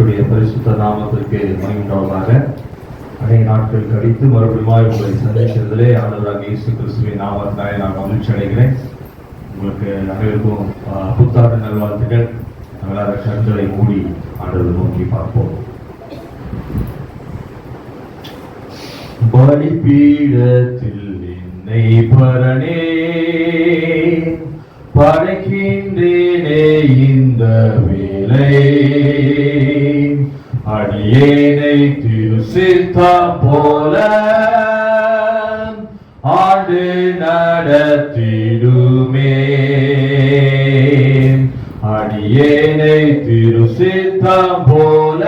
கர்த்தருடைய பரிசுத்த நாமத்திற்கு மகிமையுண்டாவதாக. அநேக நாட்கள் கழித்து மறுபடியும் உங்களை சந்திக்கிறதிலே ஆண்டவராகிய இயேசு கிறிஸ்துவின் நாமத்தினாலே நான் மகிழ்ச்சி அடைகிறேன். உங்களுக்கு அனைவருக்கும் புத்தாண்டு நல்வாழ்த்துக்கள். நம்மளால கண்களை மூடி ஆண்டவரை நோக்கி பார்ப்போம். பலிபீடத்தில் என்னை பரணே படைக்கின்றேனே இந்த வேளை, அடியேனை திருசித்தம் போல ஆண்டு நடத்திடுமே. அடியேனை திருசித்தம் போல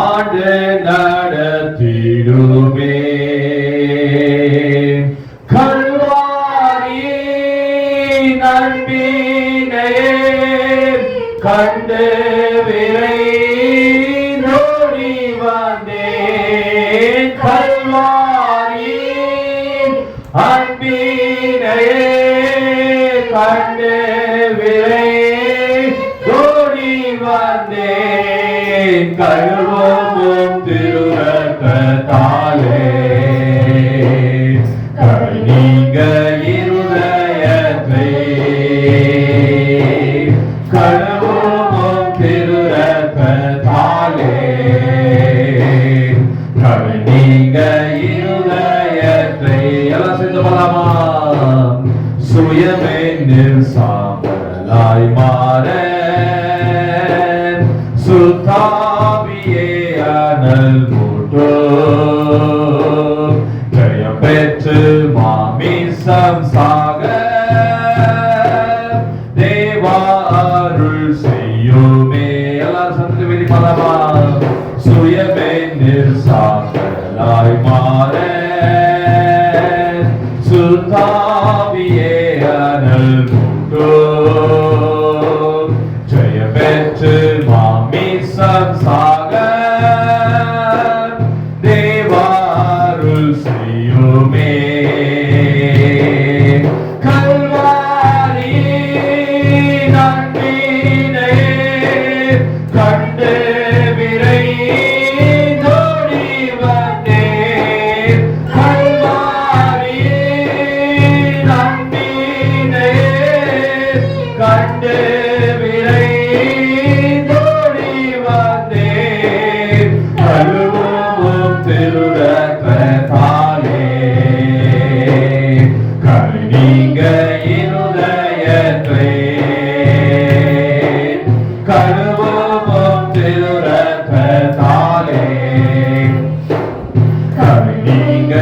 ஆண்டு நடத்திடுமே. கண்டு விரைந்தோடி வந்தேன், கல்வாரி அன்பினையே கண்டு விரைந்தோடி வந்தேன், கழுவும் திருரத்தத்தாலே நீங்க இருதயத்தை சுயமென்னில் சாம்பலாய் மாற சுத்தாவியே அனல் மூட்டோ ஜெயம் பெற்று மாமிசம் சாக தேவா அருள் செய்யுமே. எல்லாரும் சந்தித்து வெளி பலமா சுயமென்னில் சாம்பலாய் மாற சுத்தாவியே அனல் மூட்டோ ஜெயம் பெற்று மாமிசம் சாக தேவா அருள் செய்யுமே. கல்வாரி நன்மையினை கண்டு விரைந்தோடி வந்தேன், கண்டு விரைந்தோடி வந்தேன், கழுவும் திருரத்தத்தாலே கழுநீங்க இருதயத்தை, கழுவும் திருரத்தத்தாலே கழுநீங்க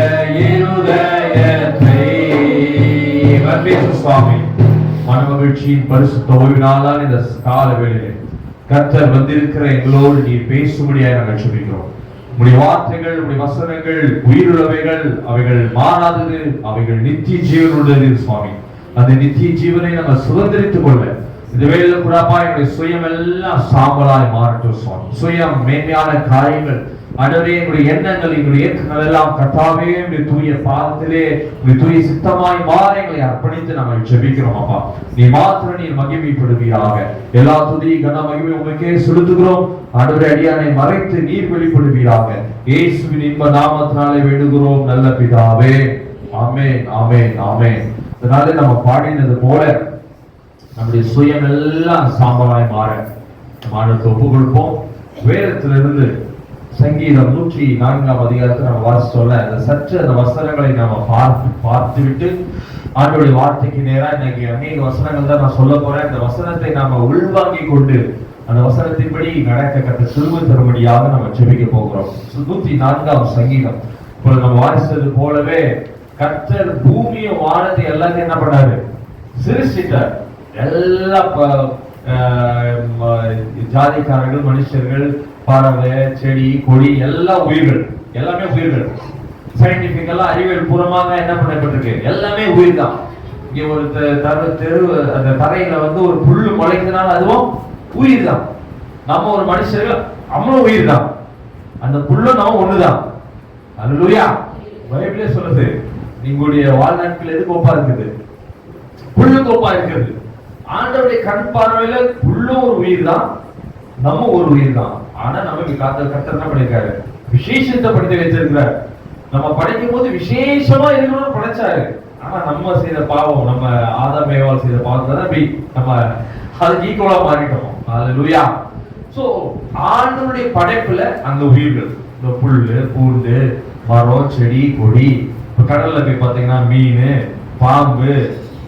இருதயத்தை. சுவாமி மனமகிழ்ச்சியின் பரிசுத்த ஓய்வினால்தான் இந்த கால வேளையிலே கர்த்தர் வந்திருக்கிற எங்களோடு நீர் பேசும்படியாக நாங்கள் ஜெபிக்கிறோம். உம்முடைய வார்த்தைகள், உம்முடைய வசனங்கள் உயிருள்ளவைகள், அவைகள் மாறாதது, அவைகள் நித்திய ஜீவனுள்ளது சுவாமி. அந்த நித்திய ஜீவனை நம்ம சுதந்திரித்துக் கொள்ள இந்த வேளையில கூடப்பா எங்களுடைய சுயம் எல்லாம் சாம்பலாய் மாறட்டும் சுவாமி. சுயம் மேன்மையான காரியங்கள் ஆண்டவரே, எங்களுடைய எண்ணங்கள், எங்களுடைய இயக்கங்கள் எல்லாம் கர்த்தாவே உம்முடைய தூய பாதத்திலே உம்முடைய தூய சித்தமாய் மாற எங்களை அர்ப்பணித்து நாங்கள் ஜெபிக்கிறோம். அப்பா நீ மாத்திரம் நீர் மகிமைப்படுவீராக. எல்லா துதி கன மகிமை உங்களுக்கே செலுத்துகிறோம். ஆண்டவரே, அடியானை மறைத்து நீர் வெளிப்படுவீராக. இயேசுவின் இன்ப நாமத்தினாலே வேண்டுகிறோம் நல்ல பிதாவே. ஆமென், ஆமென், ஆமென். அதனால நம்ம பாடினது போல நம்முடைய சுயம் எல்லாம் சாம்பலாய் மாற மானத்தை ஒப்பு கொடுப்போம். வேதத்திலிருந்து சங்கீதம் 104 அதிகாரத்தை நம்ம வாசி சொல்ல சற்று அந்த வசனங்களை நாம பார்த்து விட்டு ஆண்டவருடைய வார்த்தைக்கு நேரா இன்னைக்கு அநேக வசனங்கள் தான் நான் சொல்ல போறேன். இந்த வசனத்தை நாம உள்வாங்கி கொண்டு அந்த வசனத்தின்படி நடக்க கற்ற சிறுவ தரும்படியாக நம்ம ஜெபிக்க போகிறோம். 104 சங்கீதம். இப்பொழுது நம்ம வாசித்தது போலவே கர்த்தர் பூமியும் வானத்தை எல்லாத்தையும் என்ன பண்ணாரு? சிருஷ்டித்தார். எல்லா ஜாதிக்காரர்கள், மனுஷர்கள், பறவை, செடி, கொடி, எல்லா உயிர்கள், எல்லாமே உயிர்கள். சயின்டிபிக்கலா அறிவியல் பூர்வமாக என்ன பண்ணப்பட்டிருக்கு? எல்லாமே உயிர் தான். இங்க ஒரு அந்த தரையில ஒரு புல்லு முளைக்கிறதுனால அதுவும் உயிர் தான். நம்ம ஒரு மனுஷர்கள் நம்மளும் உயிர் தான். அந்த புல்லும் நம்ம ஒண்ணுதான். அல்லேலூயா. பைபிளே சொல்லுது, நீங்களுடைய வாழ்நாட்கள் எது கோப்பா இருக்குது? புல்லு கோப்பா இருக்குது. ஆண்டவருடைய கண் பார்வையில புல்லும் ஒரு உயிர் தான், நம்ம ஒரு உயிர் தான். ஆனா நமக்கு கர்த்தர் என்ன பண்ணிருக்காரு? விசேஷத்தை படுத்தி வச்சிருக்கிறார். நம்ம படைக்கும் போது விசேஷமா இருக்கணும்னு படைச்சாரு. ஆனா நம்ம செய்த பாவம், நம்ம ஆதாம் ஏவாள் செய்த பாவத்தை தான் நம்ம அதுக்கு ஈக்குவலா மாறிட்டோம். ஹல்லேலூயா. சோ ஆண்டவருடைய படைப்புல அந்த உயிர்கள், இந்த புல்லு பூண்டு மரம் செடி கொடி, கடல்ல போய் பாத்தீங்கன்னா மீன் பாம்பு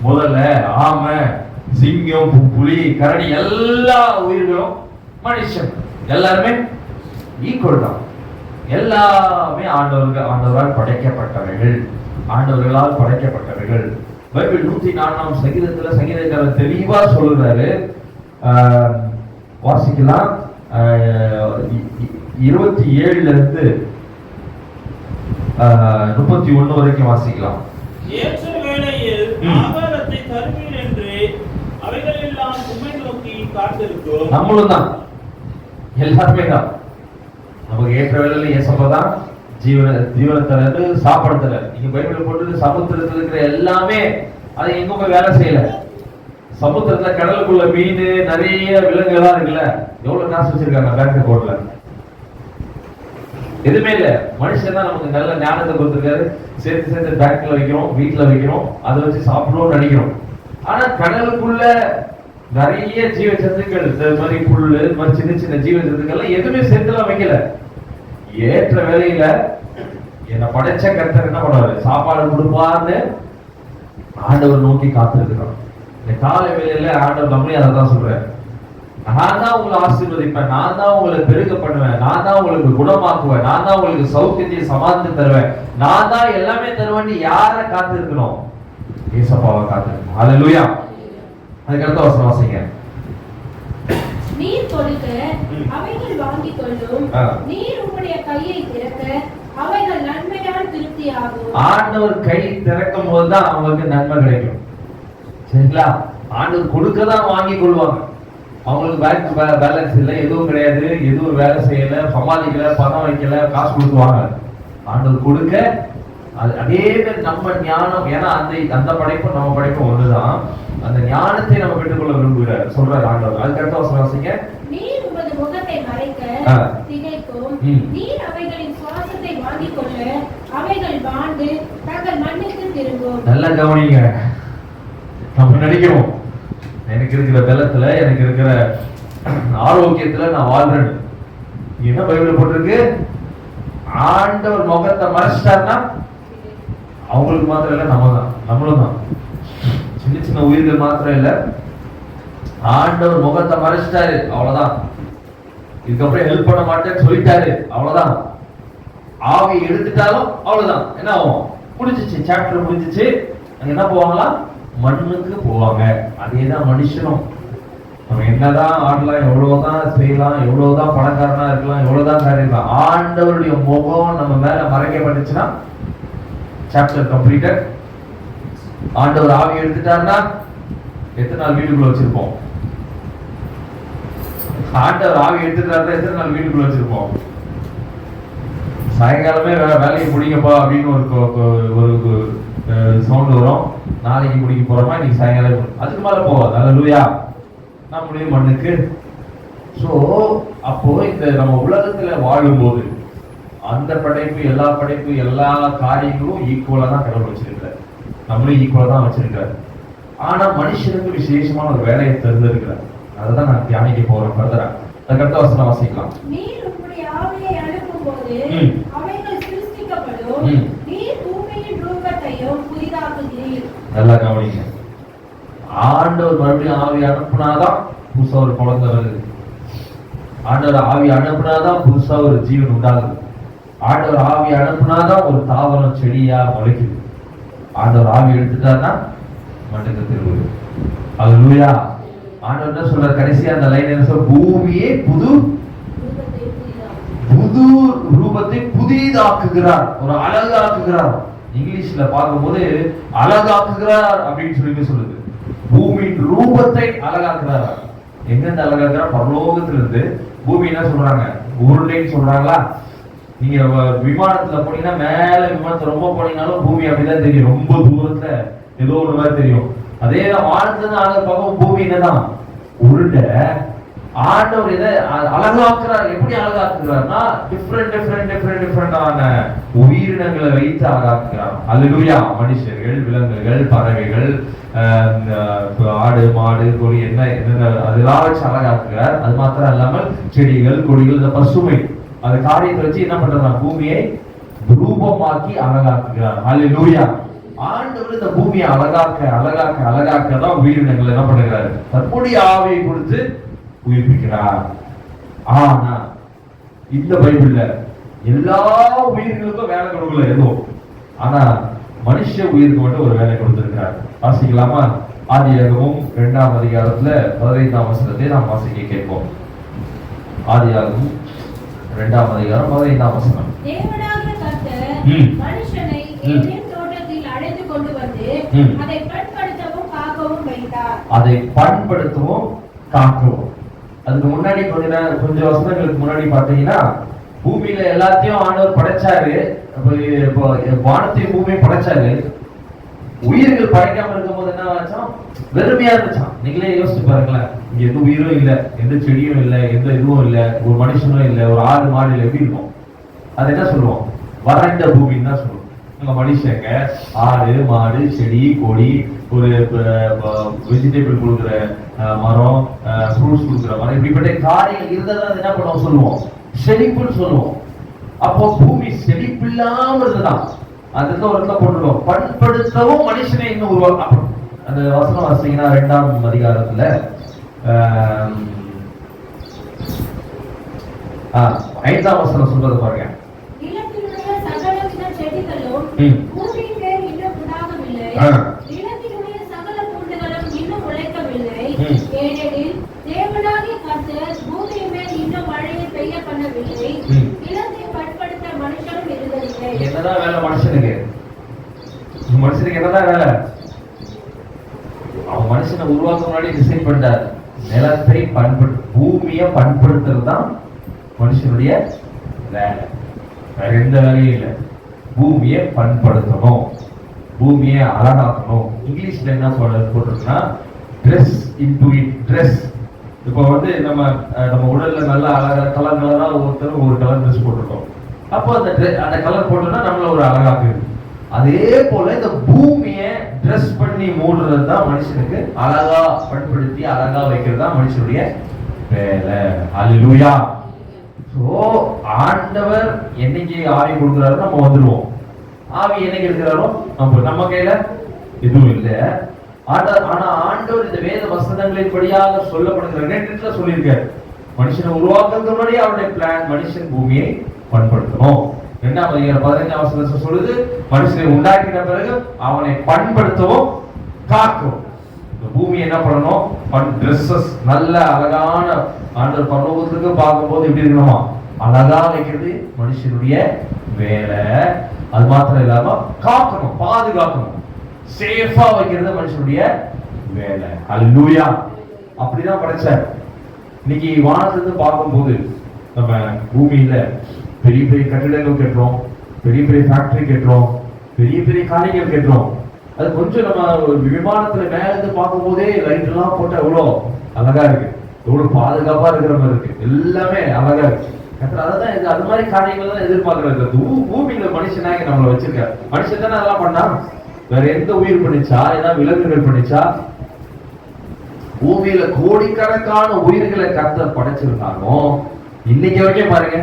முதல்ல ஆமை சிங்கம் புலி கரடி எல்லா உயிர்களும் மனுஷன் எல்லாருமே ஈக்குவல் தான். எல்லாமே ஆண்டவரால் படைக்கப்பட்டவர்கள், ஆண்டவர்களால் படைக்கப்பட்டவர்கள். பைபிள் 104ஆம் சங்கீதத்துல சங்கீதக்காரர் தெளிவா சொல்றாரு. வாசிக்கலாம். 27ல இருந்து 31 வரைக்கும் வாசிக்கலாம். ஏற்ற வேளையில் ஆகாரத்தை தருவீர் என்று அவைகள் எல்லாம் உம்மை நோக்கி காத்திருக்கும். நம்மளும் தான், எல்லாருமே தான். நமக்கு ஏற்ற வேளையில ஏசப்பா தான் ஜீவனத்துல சாப்பிடத்துல. நீங்க பைபிள் போட்டு சமுத்திரத்துல இருக்கிற எல்லாமே அது எங்க போய் வேலை செய்யல. சமுத்திரத்துல கடலுக்குள்ள மீன் நிறைய விலங்குகளா இருக்குல்ல, எவ்வளவு காசு வச்சிருக்காங்க பேங்க் அக்கௌண்ட்ல? எதுவுமே இல்ல. மனுஷன் தான் நமக்கு நல்ல ஞானத்தை கொடுத்துருக்காரு. சேர்த்து சேர்த்து பேங்க்ல வைக்கிறோம், வீட்டுல வைக்கிறோம், அதை வச்சு சாப்பிடணும்னு நினைக்கிறோம். ஆனா கடலுக்குள்ள நிறைய ஜீவ ஜந்துக்கள், இந்த மாதிரி புல்லு, இந்த மாதிரி சின்ன சின்ன ஜீவ ஜந்துக்கள் எதுவுமே சேர்த்துலாம் வைக்கல. ஏற்ற வேலையில என்ன படைச்ச கர்த்தர் என்ன பண்ணுவாரு? சாப்பாடு கொடுப்பான்னு ஆண்டவர் நோக்கி காத்திருக்கிறோம். இந்த காலை வேலையில ஆண்டவர் நம்மளே அதை தான் சொல்றாரு. நான் தான் உங்களை ஆசீர்வதிப்பேன், நான் தான் உங்களை பெருக பண்ணுவேன், நான் தான் உங்களுக்கு குணமாக்குவேன், நான் தான் உங்களுக்கு சௌக்கியத்தை சமாளித்து தருவேன், நான் தான் எல்லாமே தருவேன். யாரை காத்து இருக்கணும்? ஏசப்பாவை காத்து இருக்கணும். ஹல்லேலூயா. அதுக்கு அடுத்த வசனம் வாசிங்க. நீர் கொடுக்க அவைகள் வாங்கிக் கொள்ளும், நீர் உம்முடைய கையை திறக்க அவைகள் நன்மையால் திருப்தியாகும். ஆண்டவர் கை திறக்கும் போதுதான் அவங்களுக்கு நன்மை கிடைக்கும். சரிங்களா? ஆண்டவர் கொடுக்கதான் வாங்கி கொள்வாங்க. அவங்களுக்கு பேங்க் பேலன்ஸ் இல்லை, எதுவும் கிடையாது, எதுவும் வேலை செய்யல, சமாளிக்கல, பணம் வைக்கல, காசு கொடுக்குவாங்க. ஆண்டவர் கொடுக்க அதே மாதிரி நம்ம ஞானம், ஏன்னா அந்த படைப்பும் நம்ம படைப்பும் ஒண்ணுதான். அந்த ஞானத்தை நம்ம பெற்றுக்கொள்ள விரும்புகிறார் சொல்றாரு ஆண்டவர். அதுக்கு அடுத்த வசனம் வாசிங்க. நீர் உமது முகத்தை மறைக்க திகைக்கும், நீர் அவைகளின் சுவாசத்தை வாங்கிக் கொள்ள அவைகள் வாழ்ந்து தங்கள் மண்ணுக்கு திரும்பும். நல்லா கவனிங்க. நம்ம நினைக்கிறோம் எனக்கு இருக்கிற பலத்துல, எனக்கு இருக்கிற ஆரோக்கியத்துல நான் வாழ்றேன். என்ன பைபிள் போட்டிருக்கு? ஆண்டவர் முகத்தை மறைச்சிட்டாருன்னா அவங்களுக்கு மாத்திரம் இல்ல, நம்மளும் தான். சின்ன சின்ன உயிர்கள் மாத்திரம் இல்ல, ஆண்டவர் முகத்தை மறைச்சிட்டாரு, அவ்வளவுதான். இதுக்கப்புறம் ஹெல்ப் பண்ண மாட்டேன்னு சொல்லிட்டாரு, அவ்வளவுதான். ஆவி எடுத்துட்டாலும் அவ்வளவுதான். என்ன ஆகும்? முடிஞ்சிச்சு, சாப்டர் முடிஞ்சிச்சு. அங்க என்ன போவாங்களா? மண்ணுக்கு போவாங்க. அதேதான் மனுஷனும். நம்ம என்னதான் ஆடலாம், எவ்வளவுதான் செய்யலாம், எவ்வளவுதான் பணக்காரனா இருக்கலாம், எவ்வளவுதான் காரியம், ஆண்டவருடைய முகம் நம்ம மேல மறைக்கப்பட்டுச்சுன்னா சாப்டர் கம்ப்ளீட்டட். ஆண்டவர் ஆவி எடுத்துட்டாருன்னா எத்தனை நாள் வீட்டுக்குள்ள வச்சிருப்போம்? ஆண்டவர் ஆவி எடுத்துட்டாருன்னா எத்தனை நாள் வீட்டுக்குள்ள வச்சிருப்போம்? சாயங்காலமே வேலைக்கு முடிங்கப்பா அப்படின்னு ஒரு சவுண்ட் வரும். நாளைக்கு முடிக்க போறோமா, இன்னைக்கு சாயங்காலம், அதுக்கு மேல போவாது. ஹல்லேலூயா. நம்முடைய மண்ணுக்கு. சோ அப்போ இந்த நம்ம உலகத்துல வாழும்போது அந்த படைப்பு, எல்லா காரியங்களும் ஈக்குவலா தான் கடவுள் வச்சிருக்காரு. நம்மளும் ஈக்குவலா தான் வச்சிருக்காரு. ஆனா மனுஷனுக்கு விசேஷமான ஒரு வேலையை தெரிஞ்சிருக்கிறார். அதுதான் நான் தியானிக்க போறேன் ஃபர்தரா. அதுக்கடுத்த வசனம் வாசிக்கலாம். நீர் உம்முடைய ஆவியை அனுப்பும்போது அவைகள் சிருஷ்டிக்கப்படும், நீர் பூமியின் ரூபத்தையும் புதிதாக்குகிறீர். நல்லா கவனிங்க. ஆண்டவர் மறுபடியும் ஆவி அனுப்புனாதான் புதுசா ஒரு குழந்தை வருது. ஆண்டவர் ஆவி அனுப்புனாதான் புதுசா ஒரு ஜீவன் உண்டாகுது. ஆண்டவர் ஆவி அனுப்புனாதான் ஒரு தாவரம் செடியா முளைக்குது. ஆண்டவர் ஆவி எடுத்துட்டாருன்னா மண்ணுக்கு திரும்புது. ஹல்லேலூயா. ஆண்டவர் என்ன சொல்ற? கடைசியா அந்த லைன் என்ன சொல்ற? பூமியே புது ரூபத்தை புதிதாக்குகிறார், ஒரு அழகாக்குகிறார். இங்கிலீஷ்ல பார்க்கும்போது அழகாக்குகிறார் அப்படின்னு சொல்லுது. பூமியின் ரூபத்தை அழகாக்குறாரா? எங்கிருந்து அழகாக்குறார்? பரலோகத்துல இருந்து. பூமி என்ன சொல்றாங்க? உருண்டைன்னு சொல்றாங்களா? நீங்க விமானத்துல போனீங்கன்னா, மேல விமானத்துல ரொம்ப போனீங்கன்னாலும் பூமி அப்படிதான் தெரியும். ரொம்ப தூரத்துல ஏதோ ஒரு மாதிரி தெரியும். அதே வானத்துல இருந்து ஆளுநர் பார்க்கும் பூமி என்னதான் உருண்டை. ஆண்டவர் இதை அழகாக்குறார். எப்படி அழகாக்குறார்னா டிஃபரெண்டான உயிரினங்களை வைத்து அழகாக்குறார். அல்லேலூயா. மனுஷர்கள், விலங்குகள், பறவைகள், ஆடு, மாடு, கோழி, என்ன அதெல்லாம் வச்சு அழகாக்குறார். அது மாத்திரம் இல்லாமல் செடிகள், கொடிகள், இந்த பசுமை அந்த காரியத்தை வச்சு என்ன பண்றாங்க, பூமியை ரூபமாக்கி அழகாக்குகிறார். அல்லேலூயா. ஆண்டவர் இந்த பூமியை அழகாக்க தான் உயிரினங்களை என்ன பண்ணுகிறாரு, தன்னுடைய ஆவியை கொடுத்து உயிர்ப்பிக்கிறார். ஆனா இந்த பைபிள்ல எல்லா உயிர்களுக்கும் வேலை கொடுக்கல எதுவும், ஆனா மனுஷ உயிருக்கு மட்டும் ஒரு வேலை கொடுத்திருக்கிறார். வாசிக்கலாமா? ஆதியாகமம் 2ஆம் அதிகாரத்துல 15ஆம் வசனத்தை நாம் வாசிக்க கேட்போம். ஆதியாகமம் 2ஆம் அதிகாரம் 15ஆம் வசனம். தேவனாகிய கர்த்தர் மனுஷனை ஏதேன் தோட்டத்தில் அழைத்து கொண்டு வந்து அதை பண்படுத்தவும் காக்கவும் வைத்தார். அதை பண்படுத்தவும் காக்கவும். அதுக்கு முன்னாடி கொஞ்சம் வசனங்களுக்கு முன்னாடி பாத்தீங்கன்னா, பூமியில எல்லாத்தையும் ஆண்டவர் படைச்சாரு. வானத்தையும் பூமியும் படைச்சாரு. உயிர்கள் படைக்காம இருக்கும் போது என்ன ஆச்சாம், வெறுமையா இருந்துச்சான். நீங்களே யோசிச்சு பாருங்களேன். இங்க எந்த உயிரும் இல்ல, எந்த செடியும் இல்ல, எந்த இதுவும் இல்ல, ஒரு மனுஷனும் இல்ல, ஒரு ஆடு மாடு எப்படி இருக்கும்? அது என்ன சொல்லுவோம், வறண்ட பூமின்னு தான் சொல்லுவோம். உங்க மனுஷங்க ஆடு மாடு செடி கொடி, ஒரு வெஜிடபிள் கொடுக்குற மரம், ஃப்ரூட்ஸ் கொடுக்குற மரம், இப்படிப்பட்ட காரியங்கள் இருந்ததான் என்ன பண்ணுவோம் சொல்லுவோம், செழிப்புன்னு சொல்லுவோம். அப்போ பூமி செழிப்பில்லாம இருந்துதான். அதுதான் ஒரு இடத்துல போட்டுருவோம், பண்படுத்தவும் மனுஷனை இன்னும் உருவாக்கும். அந்த வசனம் வாசிங்கன்னா 2ஆம் அதிகாரத்துல 5ஆம் வசனம் சொல்றது பாருங்க. என்னதான் வேலை மனுஷனுக்கு? என்னதான் வேலை? அவன் மனுஷனை உருவாக்க முன்னாடி டிசைன் பண்ணார். நிலத்தை பூமியை பண்படுத்துறது தான் மனுஷனுடைய வேலை. வேற எந்த வேலையும் இல்லை. பூமியை பண்படுத்தணும், பூமியை அழகாக்கணும். இங்கிலீஷ்ல என்ன போட்டிருக்குன்னா ட்ரெஸ் இன்டு இட். ட்ரெஸ் இப்போ நம்ம உடல்ல நல்லா அழகா கலர் கலரா ஒவ்வொருத்தரும் ஒரு கலர் ட்ரெஸ் போட்டிருக்கோம். அப்போ அந்த கலர் போட்டோம்னா நம்மள ஒரு அழகாக்கு. அதே போல இந்த பூமியை ட்ரெஸ் பண்ணி மூடுறது தான் மனுஷனுக்கு அழகா பண்படுத்தி அழகா வைக்கிறது தான் மனுஷனுடைய வேலை. அல்லேலூயா. சோ ஆண்டவர் என்னைக்கு ஆவி கொடுக்குறாரு நம்ம வந்துடுவோம். ஆவி என்னைக்கு எடுக்கிறாரோ நம்ம கையில எதுவும் இல்லை. ஆனா ஆண்டவர் இந்த வேத வசனங்களின் படியாக சொல்லப்படுகிற நேரத்துல சொல்லியிருக்காரு, மனுஷனை உருவாக்குறதுக்கு முன்னாடி அவருடைய பிளான் மனுஷன் பூமியை பண்படுத்தணும். 2ஆம் அதிகாரம் 15ஆம் வசனம் சொல்லுது, மனுஷனை உண்டாக்கின பிறகு அவனை பண்படுத்தவும் காக்கவும். இந்த பூமி என்ன பண்ணணும், ட்ரெஸ்ஸஸ் நல்ல அழகான ஆண்டவர் பரலோகத்துக்கு பார்க்கும்போது எப்படி இருக்கணுமா, அழகா வைக்கிறது மனுஷனுடைய வேலை. அது மாத்திரம் இல்லாம காக்கணும், பாதுகாக்கணும், சேஃபா வைக்கிறது மனுஷனுடைய வேலை. அல்லேலூயா. அப்படிதான் படைச்சார். இன்னைக்கு வானத்துல இருந்து பார்க்கும்போது நம்ம பூமியில பெரிய பெரிய கட்டிடங்கள் கட்டுறோம், பெரிய பெரிய ஃபேக்டரி கட்டுறோம், பெரிய பெரிய காரியங்கள் கட்டுறோம். அது கொஞ்சம் நம்ம விமானத்துல மேல இருந்து பார்க்கும் போதே லைட் எல்லாம் போட்டா எவ்வளோ அழகா இருக்கு, எவ்வளவு பாதுகாப்பா இருக்கிற மாதிரி இருக்கு, எல்லாமே அழகா இருக்கு. அதான் இது அது மாதிரி காரியங்கள் தான் எதிர்பார்க்கறது. பூமியில மனுஷனாக நம்மளை வச்சிருக்காரு. மனுஷன் தானே அதெல்லாம் பண்ணா, வேற எந்த உயிர் பண்ணிச்சா, ஏதாவது விலங்குகள் பண்ணிச்சா? பூமியில கோடிக்கணக்கான உயிர்களை கர்த்தர் படைச்சிருந்தாலும் இன்னைக்கு வரைக்கும் பாருங்க,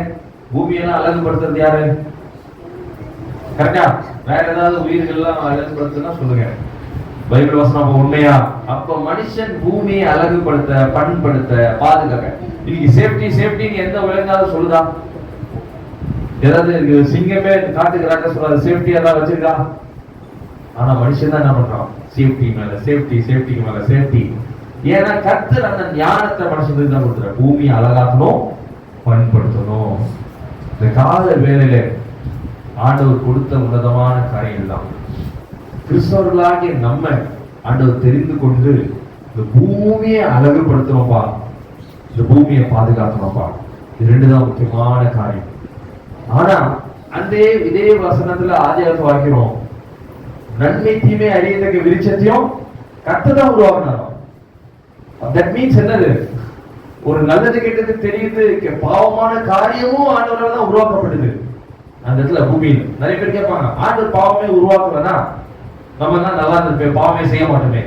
பூமியெல்லாம் அழகுபடுத்துறது யாரு? கரெக்டா? வேற ஏதாவது உயிர்கள்லாம் அழகுபடுத்துனா சொல்லுங்க. பைபிள் வசனம் உண்மையா? அப்ப மனுஷன் பூமியை அழகுபடுத்த, பண்படுத்த, பாதுகாக்க. இன்னைக்கு சேஃப்டின்னு எந்த விலங்காவது சொல்லுதா? ஏதாவது சிங்கமே காட்டுக்கிறாங்க சொல்றாரு, சேஃப்டி ஏதாவது வச்சிருக்கா? ஆனா மனுஷன் தான் என்ன பண்றான், சேஃப்டி மேல சேஃப்டி, சேஃப்டிக்கு மேல சேஃப்டி. ஏன்னா கர்த்தர் அந்த ஞானத்தை மனுஷனுக்கு தான் கொடுத்துறாரு, பூமியை அழகாக்கணும், பண்படுத்தணும். இந்த கால வேளையில ஆண்டவர் கொடுத்த உன்னதமான காரியம் தான் கிறிஸ்தவர்களாகிய நம்ம ஆண்டவர் தெரிந்து கொண்டு இந்த பூமியை அழகுபடுத்தணும்பா, இந்த பூமியை பாதுகாக்கணும்பா. இது ரெண்டு தான் முக்கியமான காரியம். ஆனா இதே வசனத்துல ஆதியாகமத்துல வாக்கிறோம், நன்மை தீமை அறியத்தக்க விருட்சத்தையும் கர்த்தர் தான் உருவாக்கினாராம். தட் மீன்ஸ் என்னது, ஒரு நல்லது கெட்டது தெரியுது, பாவமான காரியமும் ஆண்டவரால் தான் உருவாக்கப்படுது. அந்த இடத்துல பூமியில் நிறைய பேர் கேட்பாங்க, ஆண்டவர் பாவமே உருவாக்குறனா நம்ம தான் நல்லா இருந்திருப்பேன், பாவமே செய்ய மாட்டோமே.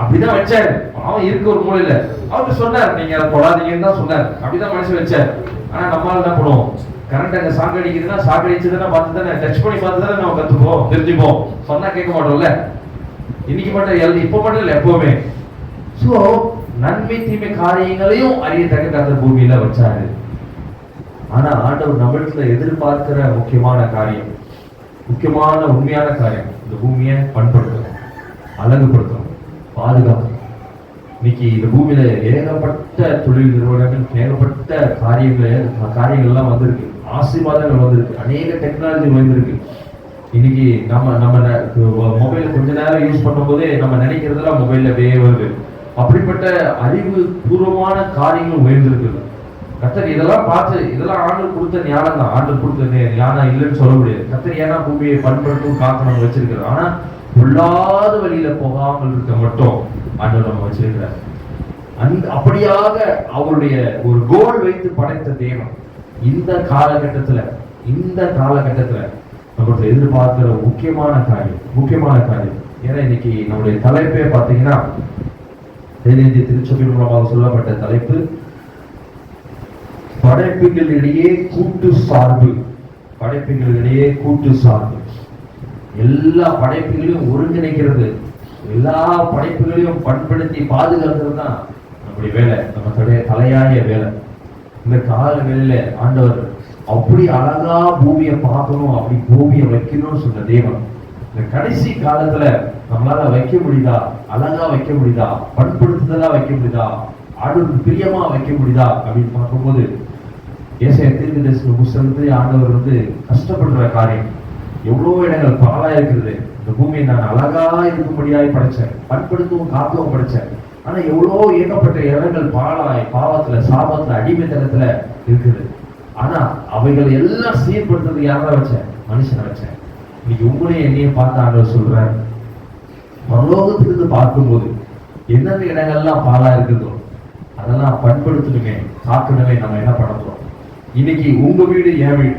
அப்படிதான் வச்சாரு. பாவம் இருக்க ஒரு மூலையில அவரு சொன்னார், நீங்க அதை தொடாதீங்கன்னு தான் சொன்னார். அப்படிதான் மனுஷன் வச்சார். ஆனா நம்மளால என்ன பண்ணுவோம், கரண்ட் அங்க சாக்கு அடிக்குதுன்னா சாக்கு அடிச்சதுன்னா பார்த்து தானே, டச் பண்ணி பார்த்து தானே நம்ம கத்துப்போம், தெரிஞ்சுப்போம். சொன்னா கேட்க மாட்டோம்ல. இன்னைக்கு மட்டும் இப்ப மட்டும் இல்லை, எப்பவுமே. சோ நன்மை தீமை காரியங்களையும் அறியத்தக்க கர்த்தர் பூமியில வச்சாரு. ஆனா ஆண்டவர் நம்மளுக்கு எதிர்பார்க்கிற முக்கியமான காரியம், முக்கியமான உண்மையான காரியம், இந்த பூமியை பண்படுத்தணும், அழகுபடுத்தணும், பாதுகாக்கணும். இன்னைக்கு இந்த பூமியில ஏகப்பட்ட தொழில் நிறுவனங்கள், ஏகப்பட்ட காரியங்கள்லாம் வந்திருக்கு, ஆசீர்வாதங்கள் வந்திருக்கு, அநேக டெக்னாலஜி வந்திருக்கு. இன்னைக்கு நம்ம மொபைல் கொஞ்ச நேரம் யூஸ் பண்ணும் போதே நம்ம நினைக்கிறதெல்லாம் மொபைல்ல வருது. அப்படிப்பட்ட அறிவு பூர்வமான காரியங்கள் உயர்ந்திருக்குது. கர்த்தர் இதெல்லாம் பார்த்து, இதெல்லாம் ஆண்டவர் கொடுத்த ஞானம் தான். ஆண்டவர் கொடுத்த ஞானம் இல்லைன்னு சொல்ல முடியாது. கர்த்தர் ஏன்னா பூமியை பண்படுத்தும் காக்கணும் வச்சிருக்கிறார். ஆனா பொல்லாத வழியில போகாமல் இருக்க மட்டும் ஆண்டவர் நம்ம வச்சிருக்கிறார். அப்படியாக அவருடைய ஒரு கோல் வைத்து படைத்த தேவன் இந்த காலகட்டத்துல நம்மளுடைய எதிர்பார்க்கிற முக்கியமான காரியம். ஏன்னா இன்னைக்கு நம்முடைய தலைப்பே பார்த்தீங்கன்னா, திருச்சபையின் மூலமாக சொல்லப்பட்ட தலைப்பு படைப்புகளிடையே கூட்டு சார்பு. எல்லா படைப்புகளையும் ஒருங்கிணைக்கிறது, எல்லா படைப்புகளையும் பண்படுத்தி பாதுகாக்கிறது தான் நம்முடைய வேலை, நம்ம தலையாய வேலை. இந்த கால வேலையில ஆண்டவர் அப்படி அழகா பூமியை பார்க்கணும், அப்படி பூமியை வைக்கணும்னு சொன்ன தேவன் இந்த கடைசி காலத்துல நம்மளால வைக்க முடியுதா, அழகா வைக்க முடியுதா, பண்படுத்துதலா வைக்க முடியுதா, ஆண்டவருக்கு பிரியமா வைக்க முடியுதா அப்படின்னு பார்க்கும்போது, ஏசாயா தீர்க்கதரிசன புத்தகத்துல ஆண்டவர் கஷ்டப்படுற காரியம். எவ்வளவு இடங்கள் பாலா இருக்கிறது, இந்த பூமியை நான் அழகா இருக்கும்படியாய் படைச்சேன், பண்படுத்தவும் காக்கவும் படைச்சேன். ஆனா எவ்வளவோ ஏகப்பட்ட இடங்கள் பாலாய், பாவத்துல, சாபத்துல, அடிமைத்தனத்துல இருக்குது. ஆனா அவைகளை எல்லாம் சீர்படுத்துறது யாரா வச்சேன்? மனுஷனை வச்சேன். இன்னைக்கு உங்களையும் என்னையும் பார்த்து ஆண்டவர் சொல்றார், பரலோகத்திலிருந்து பார்க்கும்போது எந்தெந்த இடங்கள்லாம் பாலா இருக்குதோ அதெல்லாம் பண்படுத்தணுமே, காக்கணுமே. நம்ம என்ன பண்ண போறோம்? இன்னைக்கு உங்க வீடு, என் வீடு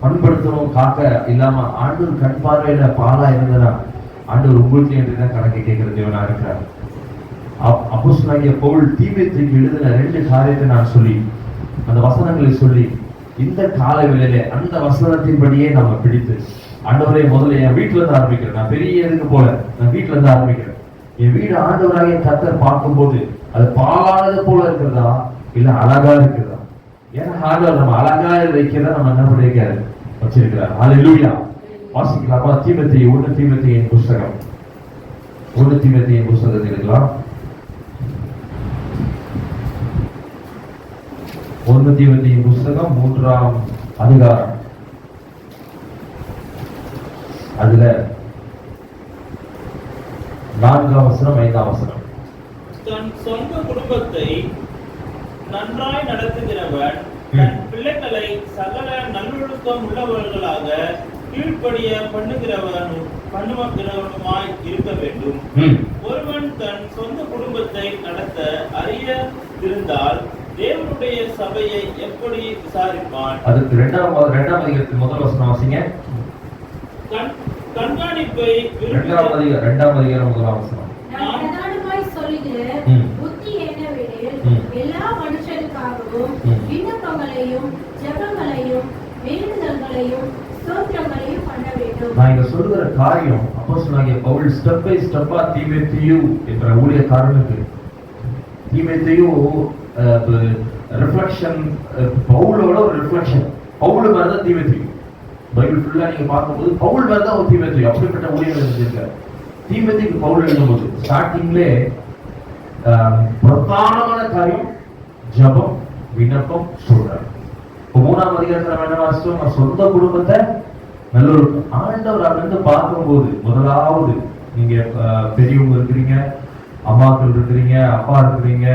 பண்படுத்தணும், காக்க இல்லாம ஆண்டவர் கண் பார்வையில பாலா இருந்தனா ஆண்டவர் உங்களுக்கு என்றுதான் கணக்கு கேட்கிற தேவனா இருக்கிறார். அப்போஸ்தலனாகிய பவுல் தீமோத்தேயுக்கு எழுதின 2 காரியத்தை நான் சொல்லி, அந்த வசனங்களை சொல்லி, இந்த கால வேளையில அந்த வசனத்தின்படியே நம்ம பிடித்து, ஆண்டவரே முதல்ல என் வீட்டுல இருந்து ஆரம்பிக்கிறேன். நான் பெரிய இதுக்கு போல, நான் வீட்டுல இருந்து ஆரம்பிக்கிறேன். என் வீடு ஆண்டவராகிய கர்த்தர் பார்க்கும்போது அது பாலானது போல இருக்கிறதா, இல்ல அழகா இருக்கிறதா? ஏன்னா ஆண்டவர் நம்ம அழகா வைக்கிறதா நம்ம என்ன பண்ணிருக்காரு, வச்சிருக்கிறார். ஹல்லேலூயா. வாசிக்கலாமா? 1 தீமோத்தேயின் புஸ்தகம், 1 தீமோத்தேயின் புஸ்தகத்தில் இருக்கலாம். 1 தீமோத்தேயின் புஸ்தகம் 3ஆம் அதிகாரம், அதுல 4ஆம் வசனம் 5ஆம் வசனம். தன் சொந்த குடும்பத்தை நன்றாய் நடத்துகிறவன் தன் பிள்ளைகளை சகல நல்லொழுக்கம் உள்ளவர்களாக கீழ்ப்படிய பண்ணுகிறவனுமாய் இருக்க வேண்டும். ஒருவன் தன் சொந்த குடும்பத்தை நடத்த அறிய இருந்தால் தேவனுடைய சபையை எப்படி விசாரிப்பான்? அதுக்கு 2ஆம் அதிகாரத்தின் முதல் வசனம் வாசிங்க. கண்காணிப்பை 2ஆம் அதிகாரம் 1ஆம் வசனம். நான் பிரதானமாய் சொல்லுகிறேன், புத்தி என்னவெனில், எல்லா மனுஷருக்காகவும் விண்ணப்பங்களையும் ஜெபங்களையும் வேண்டுதல்களையும் ஸ்தோத்திரங்களையும் பண்ண வேண்டும். நான் இங்க சொல்லுகிற காரியம் அப்போஸ்தலனாகிய பவுல் ஸ்டெப் பை ஸ்டெப்பா தீமோத்தேயு என்ற ஊழியக்காரனுக்கு, தீமோத்தேயு ரிஃப்ளெக்ஷன், பவுலோட ஒரு ரிஃப்ளெக்ஷன். பவுல் மேல தான் தீமோத்தேயு. பைபிள் ஃபுல்லா நீங்க பார்க்கும்போது பவுல் மேல தான் ஒரு தீமோத்தேயு. அப்படிப்பட்ட ஊழியர்கள் இருந்திருக்காரு. தீமோத்தேயுக்கு பவுல் எழுதும்போது ஸ்டார்டிங்லே பிரதானமான காரியம் ஜெபம், விண்ணப்பம் சொல்றாரு. 3ஆம் அதிகாரத்துல நம்ம என்ன வாசிச்சோம்? சொந்த குடும்பத்தை நல்லொழுக்கம். ஆண்டவர் அங்கிருந்து பார்க்கும்போது முதலாவது, நீங்க பெரியவங்க இருக்கிறீங்க, அம்மாக்கள் இருக்கிறீங்க, அப்பா இருக்கிறீங்க,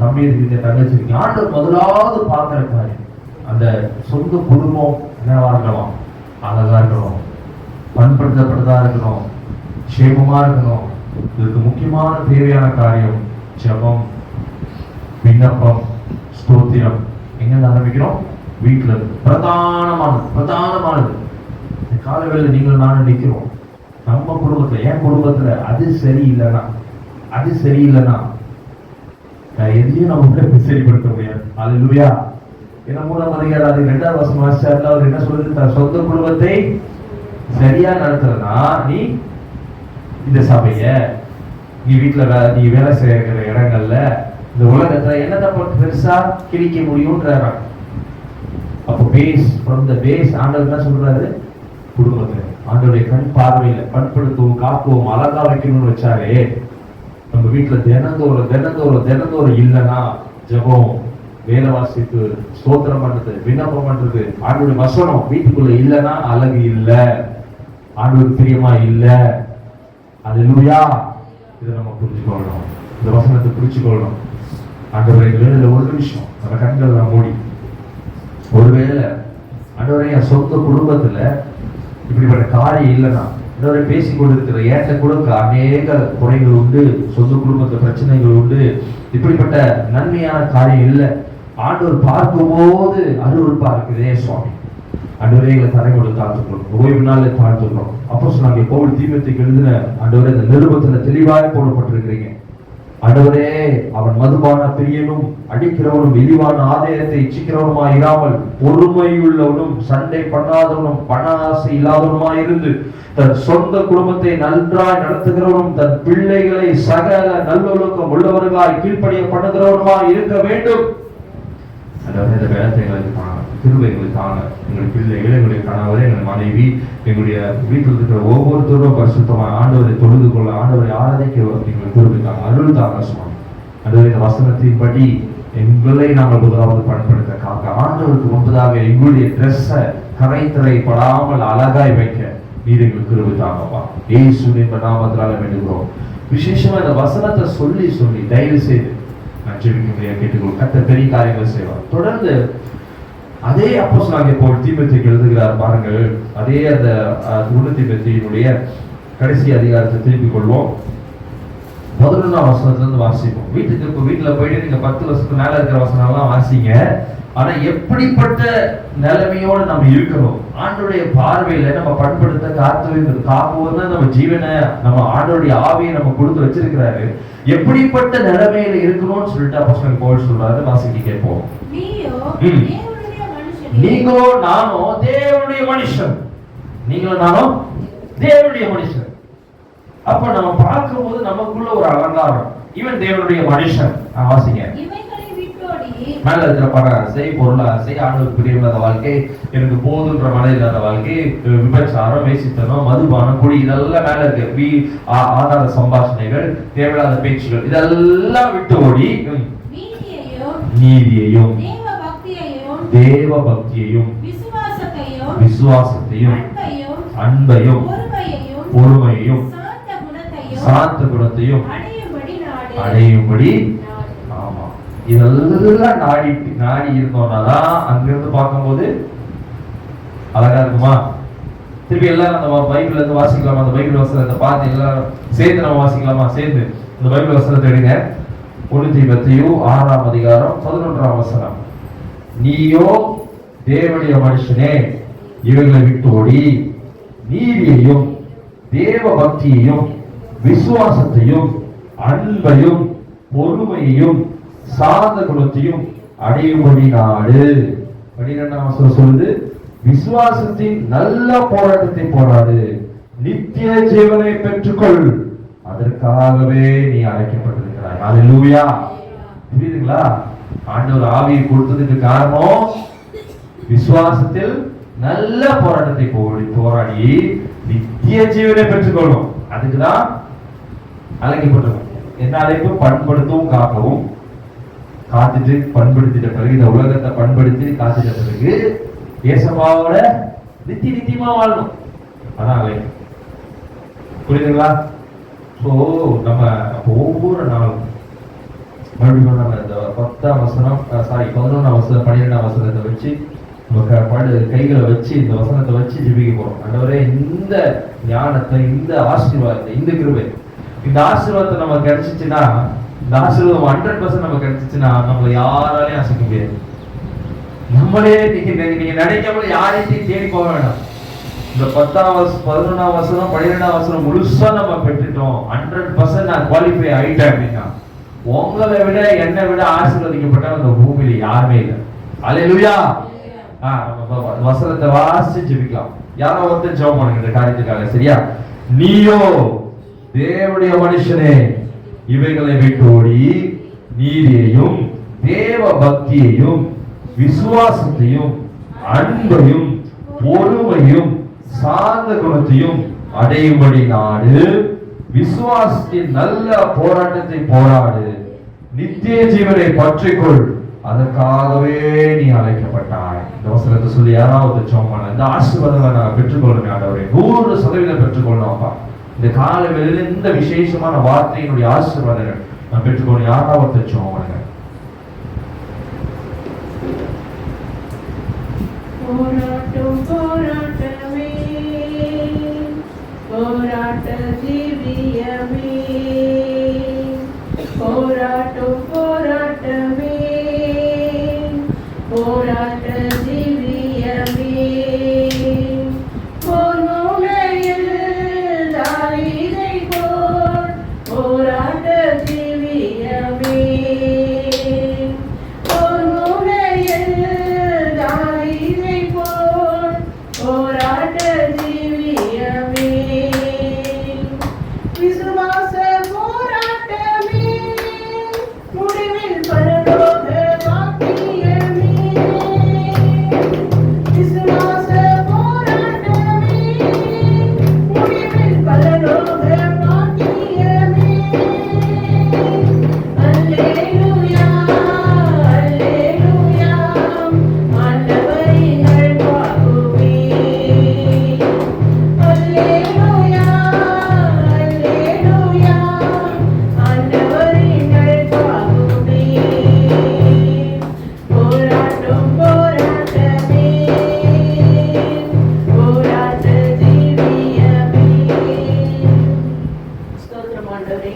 தம்பி இருக்கிறீங்க, தங்கச்சி இருக்கீங்க, ஆண்டவர் முதலாவது பார்க்கிற காரியம் அந்த சொந்த குடும்பம் என்னவா இருக்கணும்? அழகா இருக்கணும், பண்படுத்தப்பட்டதா இருக்கணும், க்ஷேமமா இருக்கணும். இதுக்கு முக்கியமான தேவையான காரியம் ஜெபம், விண்ணப்பம், ஸ்தோத்திரம். எங்க ஆரம்பிக்கிறோம்? வீட்டுல இருந்து. பிரதானமானது இந்த காலவேளையில நீங்கள் நானும் நிக்கிறோம். நம்ம குடும்பத்துல, என் குடும்பத்துல அது சரியில்லைன்னா எதையும் நம்ம சரிப்படுத்த முடியாது. அல்லேலூயா. ஏன்னா 3ஆம் அதிகாரம் அது 2வது வசனம் வாசிச்சாருல, அவர் என்ன சொல்றது? தன் சொந்த குடும்பத்தை சரியா நடத்துறனா நீ இந்த சபைய, நீ வீட்டுல நீ வேலை செய்கிற இடங்கள்ல, இந்த உலகத்துல என்னதான் பெருசா கிழிக்க முடியும்ன்றாங்க. அப்போ பேஸ் ஆண்டவர் என்ன சொல்றாரு? குடும்பத்தை ஆண்டவருடைய கண் பார்வையில பண்படுத்துவோம், காக்குவோம், அழகா வைக்கணும்னு வச்சாரே. நம்ம வீட்டுல தினந்தோறும் இல்லைன்னா ஜெபம், வேலை வாசிப்பு, ஸ்தோத்திரம் பண்றது, விண்ணப்பம் பண்றது, ஆண்டவருடைய வசனம் வீட்டுக்குள்ள இல்லைன்னா அழகு இல்ல, ஆண்டவர் பிரியமா இல்ல. அல்லேலூயா. இதை நம்ம புரிஞ்சுக்கொள்ளணும், இந்த வசனத்தை புரிஞ்சுக்கொள்ளணும். ஆண்டவரை வேலையில ஒரு நிமிஷம் நம்ம கண்களை மூடி, ஒருவேளை ஆண்டவரை என் சொந்த குடும்பத்துல இப்படிப்பட்ட காரியம் இல்லைன்னா, ஆண்டவரை பேசிக் கொண்டிருக்கிற ஏற்ற கூட அநேக குறைகள் உண்டு, சொந்த குடும்பத்துல பிரச்சனைகள் உண்டு, இப்படிப்பட்ட நன்மையான காரியம் இல்லை, ஆண்டவர் பார்க்கும்போது அருவருப்பா இருக்குதே சுவாமி, ஆண்டவரே எங்களை தரையோடு தாழ்த்துக்கிறோம், ஓய்வு நாளை தாழ்த்துக்கிறோம். அப்போ சொன்னாங்க பவுல் தீமோத்தேயுக்கு எழுதின ஆண்டவரே இந்த நிருபத்துல தெளிவாக போடப்பட்டிருக்கிறீங்க. ஆண்டவரே அவன் மதுபான பிரியனும் அடிக்கிறவனும் இழிவான ஆதாயத்தை இச்சிக்கிறவனுமாய் இராமல் பொறுமையுள்ளவனும் சண்டை பண்ணாதவனும் பண ஆசை இல்லாதவனுமாய் இருந்து தன் சொந்த குடும்பத்தை நன்றாய் நடத்துகிறவனும் தன் பிள்ளைகளை சகல நல்லொழுக்கம் உள்ளவர்களாய் கீழ்ப்படிய பண்ணுகிறவனுமாய் இருக்க வேண்டும். இந்த வேலை கிருபைகளுக்கான எங்கள் பிள்ளைகள், எங்களுடைய கணவர், எங்கள் மனைவி, எங்களுடைய வீட்டில் இருக்கிற ஒவ்வொருத்தரும் பரிசுத்தமாக ஆண்டவரை தொழுது கொள்ள, ஆண்டவரை ஆராதிக்க எங்கள் கிருபைக்காக அருள் தாங்க சுவாமி. ஆண்டவரை இந்த வசனத்தின்படி எங்களை நாங்கள் முதலாவது பயன்படுத்த காக்க, ஆண்டவருக்கு முன்பதாக எங்களுடைய ட்ரெஸ்ஸை கரைத்தரை படாமல் அழகாய் வைக்க நீர் எங்களுக்கு கிருபை தாங்கப்பா. இயேசுவின் நாமத்தினால வேண்டுகிறோம். விசேஷமா இந்த வசனத்தை சொல்லி தயவு செய்து நான் ஜெபிக்கும்படியாக கேட்டுக்கொள்ளும். கர்த்தர் பெரிய காரியங்களை செய்வார். தொடர்ந்து அதே அப்போஸ்தலனாகிய பவுல் தீமோத்தேயுக்கு எழுதுகிறார் பாருங்கள். அதே அந்த 1 தீமோத்தேயுனுடைய கடைசி அதிகாரத்தை திருப்பிக் கொள்வோம். 11ஆம் வசனத்துல இருந்து வாசிப்போம். வீட்டுல போயிட்டு நீங்க 10 வருஷத்துக்கு மேல இருக்கிற வசனம் எல்லாம் வாசிங்க. ஆனா எப்படிப்பட்ட நிலைமையோடு நம்ம இருக்கிறோம், ஆண்டோடைய பார்வையில நம்ம பண்படுத்த காக்குவது நம்ம ஜீவனை, நம்ம ஆண்டோடைய ஆவியை நம்ம கொடுத்து வச்சிருக்கிறாரு. எப்படிப்பட்ட நிலைமையில இருக்கணும்னு சொல்லிட்டு அப்போஸ்தலன் பவுல் சொல்றாரு. வாசிக்க கேட்போம். நீங்களோ நானும் தேவனுடைய மனுஷன். நீங்களும் நானும் தேவனுடைய மனுஷன். அப்ப நம்ம பார்க்கும்போது நமக்குள்ள ஒரு அலங்காரம், இவன் தேவனுடைய மனுஷன். வாசிங்க. மேல இருக்கிற பண ஆசை, பொருள் ஆசை, ஆண்டவருக்கு பிரியமில்லாத வாழ்க்கை, எனக்கு போதுன்ற மன இல்லாத வாழ்க்கை, விபச்சாரம், வேசித்தனம், மதுபானம், குடி, இதெல்லாம் மேல இருக்கு. ஆதார சம்பாஷணைகள், தேவையில்லாத பேச்சுகள், இதெல்லாம் விட்டு ஓடி நீதியையும் தேவ பக்தியையும் விசுவாசத்தையும் அன்பையும் பொறுமையையும் சாந்த குணத்தையும் அடையும்படி. ஆமா, இதெல்லாம் நாடி இருந்தோம்னாதான் அங்கிருந்து பார்க்கும்போது அழகா இருக்குமா? திருப்பி எல்லாரும் அந்த பைபிள் இருந்து வாசிக்கலாமா? அந்த பைபிள் வசனத்தை பார்த்து எல்லாரும் சேர்ந்து நம்ம வாசிக்கலாமா? சேர்ந்து இந்த பைபிள் வசனத்தை எடுங்க. 1 தீமோத்தேயு 6ஆம் அதிகாரம் 11ஆம் வசனம். நீயோ தேவனுடைய மனுஷனே, இவைகளை விட்டு ஓடி நீதியையும் தேவ பக்தியையும் விசுவாசத்தையும் அன்பையும் பொறுமையையும் சாந்த குணத்தையும் அடையும்படி நாடு. 12ஆம் வசனம் சொல்லுது, விசுவாசத்தின் நல்ல போராட்டத்தை போராடு, நித்திய ஜீவனை பெற்றுக்கொள், அதற்காகவே நீ அழைக்கப்பட்டிருக்கிறாய். அல்லேலூயா. புரியுதுங்களா? ஆண்டவர் ஆவியை கொடுத்ததுக்கு காரணம் விசுவாசத்தில் நல்ல போராட்டத்தை போராடி நித்திய ஜீவனை பெற்றுக்கொள்ளும். அதுக்குதான் அழைக்கப்பட்டிருக்கும். என்ன அழைப்பு? பண்படுத்தவும் காக்கவும். காத்துட்டு பண்படுத்திட்ட பிறகு, இந்த உலகத்தை பண்படுத்தி காத்துட்ட பிறகு ஏசப்பாவோட நித்தியமா வாழணும். அதான் அழைப்பு. புரியுதுங்களா? சோ நம்ம ஒவ்வொரு நாளும் மறுபடியும் இந்த 10ஆம் வசனம் 11ஆம் வசனம் 12ஆம் வசனத்தை வச்சு கைகளை வச்சு இந்த வசனத்தை வச்சு ஜெபிக்க போறோம். ஆண்டவரே, இந்த ஞானத்தை, இந்த ஆசீர்வாதத்தை, இந்த கிருபை, இந்த ஆசீர்வாதத்தை நம்ம கிடைச்சிச்சுன்னா இந்த ஆசீர்வாதம் 100% நமக்கு கிடைச்சிச்சுன்னா நம்மளை யாராலையும் அசைக்க முடியாது. நம்மளே நீங்க நினைக்காம யாரையும் தேடி போக வேண்டாம். இந்த 10ஆம் வசனம் 11ஆம் வசனம் 12ஆம் வசனம் முழுசா நம்ம பெற்றுட்டோம், 100% நான் குவாலிஃபை ஆயிட்டேன் அப்படின்னா உங்களை விட என்னை விட ஆசீர்வதிக்கப்பட்ட அந்த பூமியில யாருமே இல்லை. அல்லேலூயா. வசனத்தை வாசிச்சு ஜெபிக்கலாம். யாரோ ஒருத்தர் ஜெபம் பண்ணுங்க இந்த காரியத்துக்காக. சரியா? நீயோ தேவனுடைய மனுஷனே இவைகளை விட்டு ஓடி நீதியையும் தேவ பக்தியையும் விசுவாசத்தையும் அன்பையும் பொறுமையும் சார்ந்த குணத்தையும் அடையும்படி நாடு, விசுவாசத்தின் நல்ல போராட்டத்தை போராடு, நித்திய ஜீவனை பற்றிக்கொள், அதற்காகவே நீ அழைக்கப்பட்டாய். இந்த வசனத்தை சொல்லி யாராவது ஜெபம் இந்த ஆசீர்வாதங்களை நான் பெற்றுக்கொள்ளுங்க ஆண்டவரே. 100% பெற்றுக்கொள்ளணும்ப்பா. இந்த கால வேளையில இந்த விசேஷமான வார்த்தையினுடைய ஆசீர்வாதங்கள் நான் பெற்றுக்கொள்ள யாராவது ஜெபம் பண்ணுங்க. போராட்டம் போராட்டமே போராட்ட ஜீவியமே, போராட்டம் போராட்டமே போராட்ட ஜீவியமே, பொன்முனையில் தாவீதை போல் போராட்ட ஜீவியமே, பொன்முனையில் தாவீதை போல் போராட்ட ஜீவியமே, விசுவாச போராட்டமே முடிவில் பரலோக பாக்கியமே, விசுவாச போராட்டமே முடிவில் பரலோக பாக்கியமே, அல்லேலூயா அல்லேலூயா ஆண்டவரின் அருள்வாக்குமே, அல்லேலூயா அல்லேலூயா ஆண்டவரின் அருள்வாக்குமே, போராட்டம் போராட்டமே போராட்ட ஜீவியமே. ஸ்தோத்திரம் ஆண்டவரே,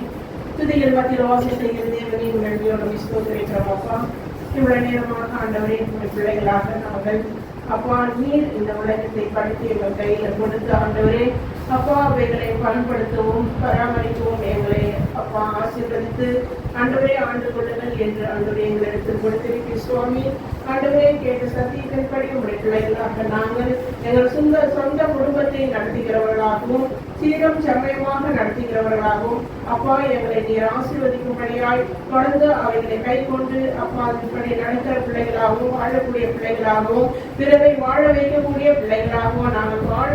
துதிகள் மத்தியில் வாசம் செய்கிற தேவனே நன்றியோடு ஸ்தோத்திரிக்கிறோம் அப்பா. இவ்வளவு நேரமாக ஆண்டவரே உங்களுடைய பிள்ளைகளாக நாங்கள் அப்பா நீர் இந்த உலகத்தை படுத்தி எங்கள் கையில் கொடுத்து ஆண்டவரே அப்பா அவைகளை பயன்படுத்தவும் பராமரிக்கவும் எங்களை அப்பா ஆசீர்வதித்து ஆண்டவரே ஆண்டு கொள்ளுங்கள் என்று ஆண்டவரே எங்களிடத்தில் கொடுத்திருக்கிற சுவாமி. ஆண்டவரே கேட்ட சத்தியத்தின்படி உங்களுடைய பிள்ளைகளாக நாங்கள் எங்கள் சொந்த குடும்பத்தை நடத்துகிறவர்களாகவும் சீரம் செம்மையமாக நடத்துகிறவர்களாகவும் அப்பா எங்களை நீர் ஆசீர்வதிக்கும்படியாய் தொடர்ந்து அவைகளை கை கொண்டு அப்பா அதன்படி நடக்கிற பிள்ளைகளாகவும் வாழக்கூடிய பிள்ளைகளாகவும் பிறரை வாழ வைக்கக்கூடிய பிள்ளைகளாகவும் நாங்கள் வாழ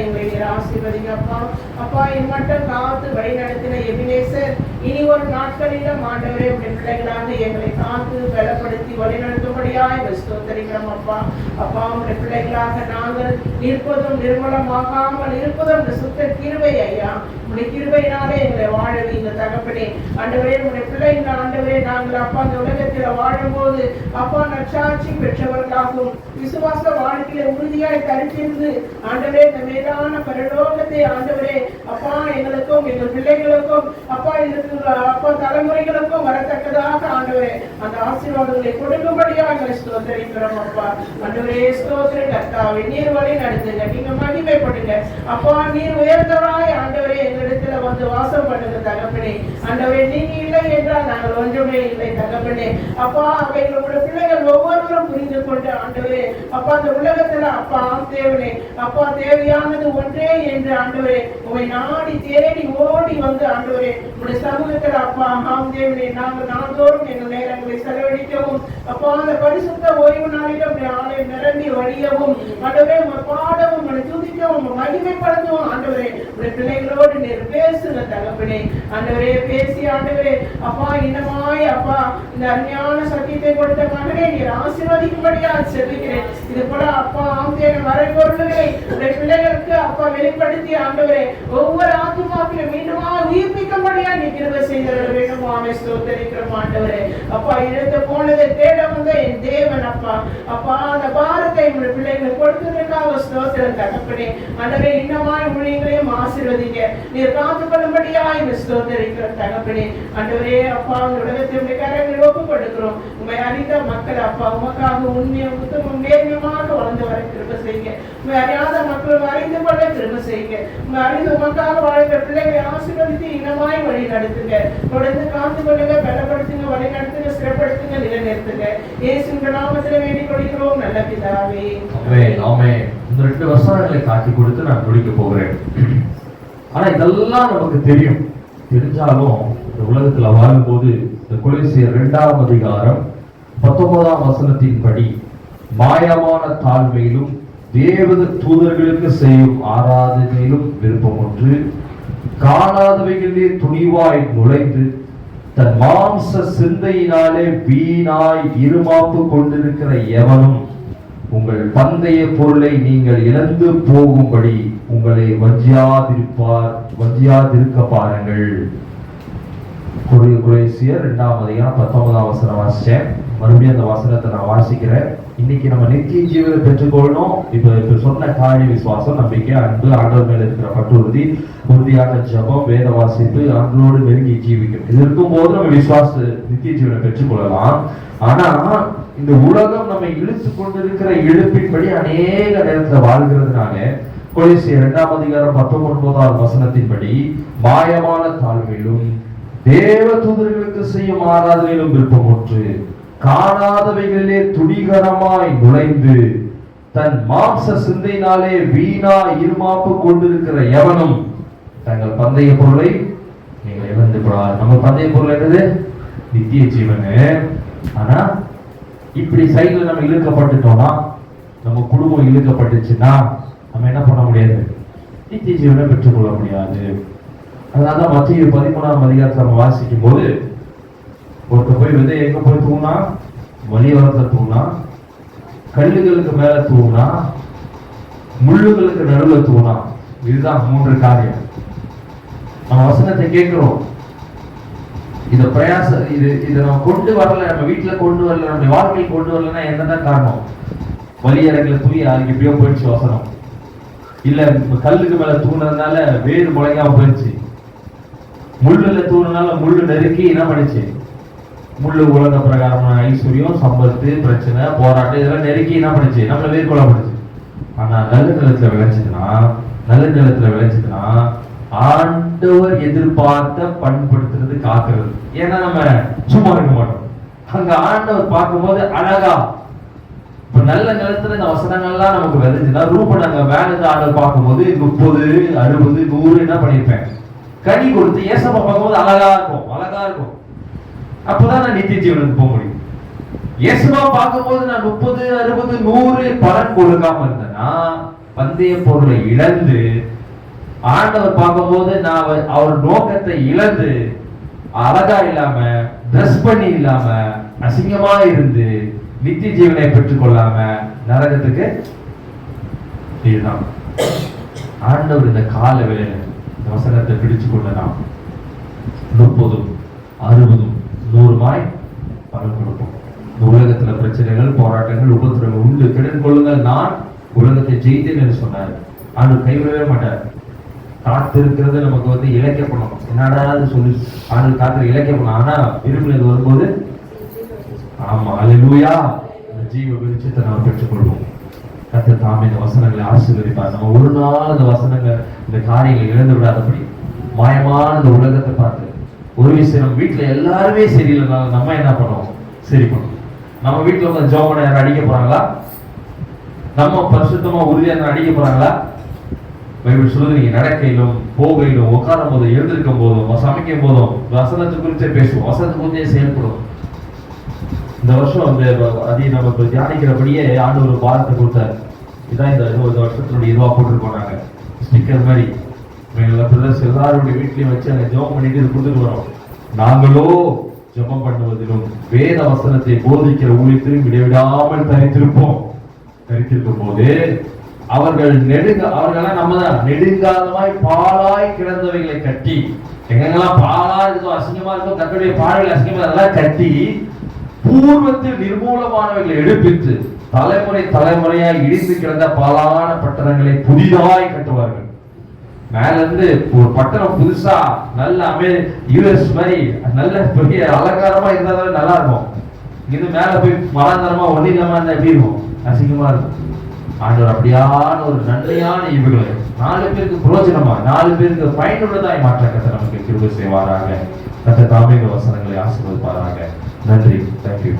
எங்களை நீர் ஆசீர்வதிங்க அப்பா. அப்பா இம்மட்டும் காத்து வழி நடத்தின எபினேசர் இனி ஒரு நாட்களிலும் ஆண்டவரே உடைய பிள்ளைகளாக எங்களை காத்து பலப்படுத்தி வழிநடத்தும்படியாய் ஸ்தோத்திரிக்கிறோம் அப்பா. அப்பா உடைய பிள்ளைகளாக நாங்கள் இருப்பதும் நிர்மலமாகாமல் இருப்பதும் இந்த சுத்த கிருபை ஐயா. உடைய கிருபையினாலே எங்களை வாழ வைங்க தகப்பனே. ஆண்டவரே உடைய பிள்ளைங்க ஆண்டவரே நாங்கள் அப்பா இந்த உலகத்தில் வாழும்போது அப்பா நற்சாட்சி பெற்றவர்களாகவும் விசுவாச வாழ்க்கையில உறுதியாய் தரித்திருந்து ஆண்டவரே இந்த மேலான பரலோகத்தை ஆண்டவரே அப்பா எங்களுக்கும் எங்கள் பிள்ளைகளுக்கும் அப்பா இருக்கிற அப்பா தலைமுறைகளுக்கும் வரத்தக்கதாக ஆண்டவரே அந்த ஆசீர்வாதங்களை கொடுக்கும்படியாக எங்களை ஸ்தோத்திரிக்கிறோம் அப்பா. ஆண்டவரே ஸ்தோத்திரம் கர்த்தாவே நீர் வழி நடத்துங்க, நீங்க மகிமைப்படுங்க அப்பா. நீர் உயர்ந்தவராய் ஆண்டவரே எங்களிடத்துல வந்து வாசம் பண்ணுங்க தகப்பனே. ஆண்டவரே நீங்க இல்லை என்றால் நாங்கள் ஒன்றுமே இல்லை தகப்பனே. அப்பா அவைகளோட பிள்ளைகள் ஒவ்வொருவரும் புரிந்து கொண்டு ஆண்டவரே அப்பா அந்த உலகத்துல அப்பா தேவனே அப்பா தேவையானது ஒன்றே என்று ஆண்டவரே உமை நாடி தேடி ஓடி வந்து ஆண்டவரே உடைய சமூகத்துல அப்பா தேவனே நாங்கள் நாள்தோறும் எங்கள் நேரங்களை செலவழிக்கவும் அப்பா அந்த பரிசுத்த ஓய்வு நாளிலும் ஆலை நிரம்பி வழியவும் ஆண்டவரே உங்களை பாடவும் உங்களை துதிக்கவும் மகிமைப்படுத்தவும் ஆண்டவரே உடைய பிள்ளைகளோடு நீர் பேசுங்க தகப்பனே. ஆண்டவரே பேசி ஆண்டவரே அப்பா இன்னமாய் அப்பா இந்த அருமையான சத்தியத்தை கொடுத்த மகனே நீர் ஆசீர்வதிக்கும்படியா செபிக்கிறேன். இது போல அப்பா ஆந்தியான மறைபொருள்களை உடைய பிள்ளைகளுக்கு அப்பா வெளிப்படுத்தி ஆண்டவரே ஒவ்வொரு ஆத்துமாக்கிலும் மீண்டுமா உயிர்ப்பிக்கும்படியா நீ கிருபை செய்திட வேண்டும். ஆமே ஸ்தோத்திரிக்கிறோம் ஆண்டவரே. அப்பா இழுத்து போனதை தேட வந்த என் தேவன் அப்பா அப்பா அந்த பாரத்தை நம்முடைய பிள்ளைகளை கொடுத்ததற்காக ஸ்தோத்திரம் தகப்பனே. ஆண்டவரே இன்னமாய் ஊழியங்களையும் ஆசீர்வதிங்க. நீர் காத்துக்கொள்ளும்படியாய் ஸ்தோத்திரிக்கிறோம் தகப்பனே. ஆண்டவரே அப்பா இந்த உலகத்தினுடைய கரங்களை ஒப்புக் கொடுக்கிறோம். உண்மை அறிந்த மக்கள் அப்பா உமக்காக உண்மையும் உத்தமும் நேர்மையுமாக வளர்ந்து வர கிருபை செய்யுங்க. உண்மை அறியாத மக்களும் அறிந்து கொள்ள கிருபை செய்யுங்க. உண்மை அறிந்து உமக்காக வாழ்கிற பிள்ளைகளை ஆசீர்வதித்து இனமாய் வழி நடத்துங்க. தொடர்ந்து காத்து கொள்ளுங்க, பலப்படுத்துங்க, வழி நடத்துங்க, சிறப்படுத்துங்க, நிலைநிறுத்துங்க. இயேசுவின் நாமத்தில் வேண்டிக் கொள்கிறோம் நல்ல பிதாவே. ஆமென். இந்த 2 வசனங்களை காட்டி கொடுத்து நான் முடிக்க போகிறேன். ஆனா இதெல்லாம் நமக்கு தெரியும். தெரிஞ்சாலும் இந்த உலகத்துல வாழும்போது இந்த கொலோசியர் 2ஆம் அதிகாரம் 19ஆம் வசனத்தின்படி மாயமான தாழ்மையிலும் தேவத தூதர்களுக்கு செய்யும் ஆராதனையிலும் விருப்பமொன்று காணாதவைகளிலே துணிவாய் நுழைந்து தன் மாம்ச சிந்தையினாலே வீணாய் இருமாப்பு கொண்டிருக்கிற எவனும் உங்கள் பந்தய பொருளை நீங்கள் இழந்து போகும்படி உங்களை வஞ்சியாதிருக்க பாருங்கள். கொலோசியர் 2ஆம் அதிகாரம் 19ஆம் வசனம் வாசிச்சேன். மறுபடியும் அந்த வசனத்தை நான் வாசிக்கிறேன். இன்னைக்கு நம்ம நித்திய ஜீவனை பெற்றுக்கொள்ளணும். இப்ப சொன்ன காரிய விசுவாசம், நம்பிக்கை, அன்பு, ஆண்டவர் மேல இருக்கிற பற்றுறுதி, உறுதியான ஜபம், வேத வாசிப்பு, ஆண்டவரோடு நெருங்கி ஜீவிக்கும். இது இருக்கும் போது நம்ம நித்திய ஜீவனை பெற்றுக்கொள்ளலாம். ஆனா இந்த உலகம் நம்ம இழுத்து கொண்டிருக்கிற இழுப்பின்படி அநேக நேரத்துல வாழ்கிறதுனால கொலோசியர் 2ஆம் அதிகாரம் 19ஆம் வசனத்தின்படி மாயமான தாழ்மையிலும் தேவ தூதர்களுக்கு செய்யும் ஆராதனையிலும் விருப்பமொன்று காணாதவைகளிலே துணிகரமாய் நுழைந்து தன் மாம்ச சிந்தையினாலே வீணா இருமாப்பு கொண்டிருக்கிற எவனும் தங்கள் பந்தய பொருளை நீங்கள் இழந்து கூடாது. நம்ம பந்தய பொருள் என்னது? நித்திய ஜீவனு. ஆனா இப்படி சைடுல நம்ம இழுக்கப்பட்டுட்டோம்னா, நம்ம குடும்பம் இழுக்கப்பட்டுச்சுன்னா நம்ம என்ன பண்ண முடியாது? நித்திய ஜீவனை பெற்றுக்கொள்ள முடியாது. அதனாலதான் மத்திய 13ஆம் அதிகாரத்தை நம்ம வாசிக்கும் போது ஒருத்தர் போய் விதை எங்க போய் தூணா? வழியோரத்துல தூணா, கல்லுகளுக்கு மேல தூணா, முள்ளுகளுக்கு நடுவில் தூணா. இதுதான் 3 காரியம். நம்ம வசனத்தை கேட்கிறோம். இத இதை நம்ம கொண்டு வரல, நம்ம வீட்டுல கொண்டு வரல, நம்ம வாழ்க்கையில் கொண்டு வரலன்னா என்னதான் காரணம்? வழியறங்களை தூய் அதுக்கு எப்படியோ போயிடுச்சு வசனம். இல்ல கல்லுக்கு மேல தூணதுனால வேறு முளைக்காம போயிடுச்சு. முள்ளுல தூணுனால முள்ளு நெருக்கி என்ன பண்ணிச்சு? முள்ளு உலக பிரகாரமான ஐஸ்வர்யம், சம்பத்து, பிரச்சனை, போராட்டம் இதெல்லாம் நெருக்கி என்ன பண்ணிச்சு? நம்மள வேர்கொள்ள பண்ணுச்சு. ஆனா நல்ல நிலத்துல விளைஞ்சதுன்னா ஆண்டவர் எதிர்பார்த்த பண்படுத்துறது, காக்குறது. ஏன்னா நம்ம சும்மா இருக்க மாட்டோம். அங்க ஆண்டவர் பார்க்கும்போது அழகா இப்ப நல்ல நிலத்துல இந்த வசனங்கள்லாம் நமக்கு விளைஞ்சுன்னா ரூபன் அங்க வேலை ஆண்டவர் பார்க்கும்போது 30, 60, 100 என்ன பண்ணிருப்பேன்? கனி கொடுத்து ஏசப்பா பார்க்கும்போது அழகா இருக்கும். அப்பதான் நான் நித்திய ஜீவனுக்கு போக முடியும். இயேசுவா பார்க்கும்போது நான் 30, 60, 100 பலன் கொடுக்காம இருந்தேன்னா பந்தய பொருளை இழந்து, ஆண்டவர் பார்க்கும்போது நான் அவர் நோக்கத்தை இழந்து அழகா இல்லாம, ட்ரெஸ் பண்ணி இல்லாம, அசிங்கமா இருந்து நித்திய ஜீவனை பெற்றுக்கொள்ளாம நரகத்துக்கு. இதுதான் ஆண்டவர் இந்த கால வேளையில வசனத்தை பிடிச்சு கொண்டலாம் 30, 60, 100 பலன் கொடுப்போம். இந்த உலகத்துல பிரச்சனைகள், போராட்டங்கள், உபத்திரங்கள் உண்டு, கிடன் கொள்ளுங்கள், நான் உலகத்தை ஜெயித்தேன் என்று சொன்னார். ஆண்டு கைவிடவே மாட்டார். காத்திருக்கிறது நமக்கு இலக்கியப்படும். என்னடா சொல்லி ஆண்டு காத்திர இலக்கியப்படும். ஆனா விரும்பினது வரும்போது ஆமா அல்லேலூயா ஜீவ வெளிச்சத்தை நாம் பெற்றுக்கொள்வோம். கர்த்தர் தாமே இந்த வசனங்களை ஆசீர்வதிப்பார். நம்ம ஒரு நாள் இந்த வசனங்கள், இந்த காரியங்களை இழந்து விடாதபடி மாயமான இந்த உலகத்தை பார்த்து ஒரு விஷயம், நம்ம வீட்டுல எல்லாருமே சரியில்லைனாலும் நம்ம என்ன பண்ணுவோம்? சரி பண்ணுவோம். நம்ம வீட்டுல வந்து ஜோமனை யாரும் அடிக்க போறாங்களா? நம்ம பரிசுத்தமா உறுதியாக அடிக்க போறாங்களா? பைபிள் சொல்லுது, நீங்க நடக்கையிலும், போகையிலும், உட்காரும் போதும், எழுந்திருக்கும் போதும், சமைக்கும் போதும் வசனத்தை குறித்தே பேசுவோம், வசனத்தை குறித்தே செயல்படும். இந்த வருஷம் அதை நம்ம தியானிக்கிறபடியே ஆண்டு ஒரு பாரத்தை கொடுத்தாரு. இதான் இந்த வருஷத்தினுடைய இதுவா போட்டிருக்கோம். நாங்க ஸ்டிக்கர் மாதிரி எல்லாருடைய வீட்லயும் வச்சு அங்க ஜெபம் பண்ணிட்டு இது கொடுத்துட்டு வரோம். நாங்களோ ஜெபம் பண்ணுவதிலும் வேத வசனத்தை போதிக்கிற ஊழியத்திலும் இடைவிடாமல் தரித்திருக்கும் போது அவர்களெல்லாம் நம்ம தான் நெடுங்காலமாய் பாலாய் கிடந்தவைகளை கட்டி, எங்கெல்லாம் பாலா இருக்கோ, அசிங்கமா இருக்கோ, கர்த்தருடைய பார்வையில் அசிங்கமா அதெல்லாம் கட்டி பூர்வத்தில் நிர்மூலமானவைகளை எடுப்பித்து தலைமுறை தலைமுறையா இடிந்து கிடந்த பாலான பட்டணங்களை புதிதாய் கட்டுவார்கள். மேல இருந்து ஒரு பட்டணம் புதுசா நல்ல யுஎஸ் மாதிரி நல்ல பெரிய அலங்காரமா இருந்தாலும் நல்லா இருக்கும். இது மேல போய் மலாந்தரமா ஒண்ணு இல்லாம இருந்தா எப்படி இருக்கும்? அசிங்கமா இருக்கும். ஆண்டவர் அப்படியான ஒரு நன்மையான ஈவுகளை 4 பேருக்கு பிரயோஜனமா 4 பேருக்கு பயனுள்ளதாய் மாற்ற கர்த்தர் நமக்கு கிருபை செய்வாராக. கர்த்தர் தாமே இந்த வசனங்களை ஆசீர்வதிப்பாராக. நன்றி. தேங்க்யூ.